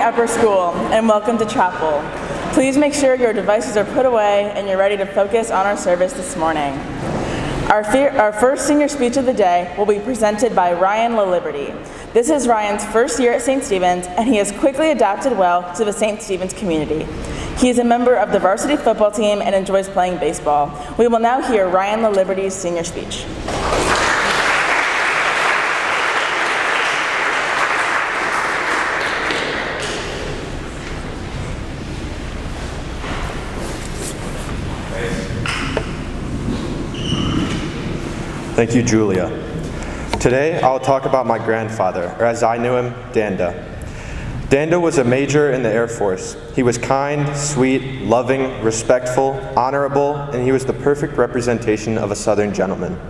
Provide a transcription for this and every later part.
Upper School, and welcome to chapel. Please make sure your devices are put away and you're ready to focus on our service this morning. Our first senior speech of the day will be presented by Ryan LaLiberty. This is Ryan's first year at St. Stephen's, and he has quickly adapted well to the St. Stephen's community. He is a member of the varsity football team and enjoys playing baseball. We will now hear Ryan LaLiberty's senior speech. Thank you, Julia. Today, I'll talk about my grandfather, or as I knew him, Danda. Danda was a major in the Air Force. He was kind, sweet, loving, respectful, honorable, and he was the perfect representation of a Southern gentleman.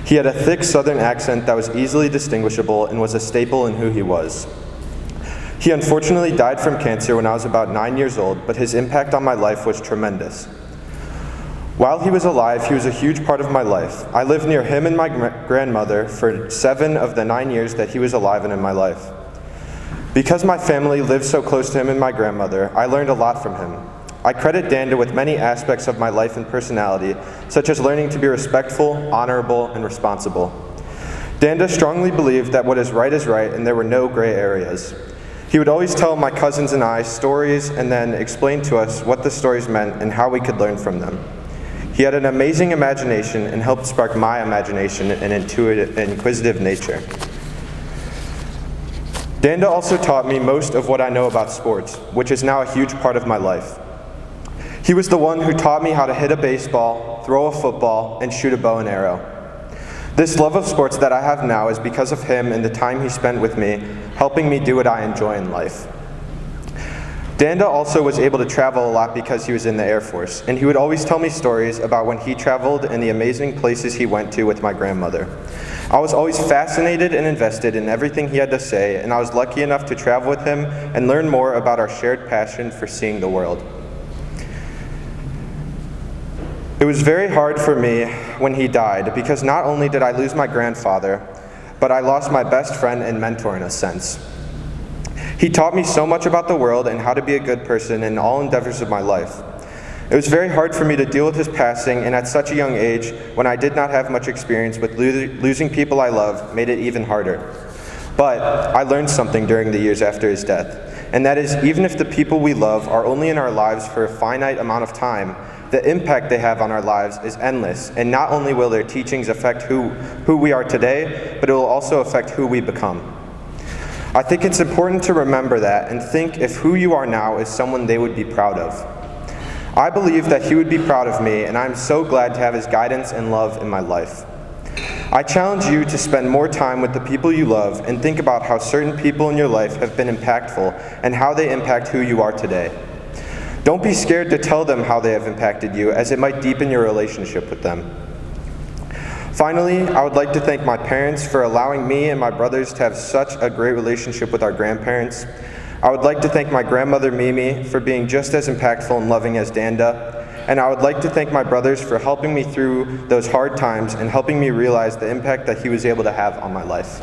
He had a thick Southern accent that was easily distinguishable and was a staple in who he was. He unfortunately died from cancer when I was about 9 years old, but his impact on my life was tremendous. While he was alive, he was a huge part of my life. I lived near him and my grandmother for 7 of the 9 years that he was alive and in my life. Because my family lived so close to him and my grandmother, I learned a lot from him. I credit Danda with many aspects of my life and personality, such as learning to be respectful, honorable, and responsible. Danda strongly believed that what is right and there were no gray areas. He would always tell my cousins and I stories and then explain to us what the stories meant and how we could learn from them. He had an amazing imagination and helped spark my imagination and inquisitive nature. Danda also taught me most of what I know about sports, which is now a huge part of my life. He was the one who taught me how to hit a baseball, throw a football, and shoot a bow and arrow. This love of sports that I have now is because of him and the time he spent with me, helping me do what I enjoy in life. Danda also was able to travel a lot because he was in the Air Force, and he would always tell me stories about when he traveled and the amazing places he went to with my grandmother. I was always fascinated and invested in everything he had to say, and I was lucky enough to travel with him and learn more about our shared passion for seeing the world. It was very hard for me when he died because not only did I lose my grandfather, but I lost my best friend and mentor in a sense. He taught me so much about the world and how to be a good person in all endeavors of my life. It was very hard for me to deal with his passing, and at such a young age, when I did not have much experience with losing people I love, made it even harder. But I learned something during the years after his death, and that is even if the people we love are only in our lives for a finite amount of time, the impact they have on our lives is endless, and not only will their teachings affect who we are today, but it will also affect who we become. I think it's important to remember that and think if who you are now is someone they would be proud of. I believe that he would be proud of me, and I'm so glad to have his guidance and love in my life. I challenge you to spend more time with the people you love and think about how certain people in your life have been impactful and how they impact who you are today. Don't be scared to tell them how they have impacted you, as it might deepen your relationship with them. Finally, I would like to thank my parents for allowing me and my brothers to have such a great relationship with our grandparents. I would like to thank my grandmother Mimi for being just as impactful and loving as Danda. And I would like to thank my brothers for helping me through those hard times and helping me realize the impact that he was able to have on my life.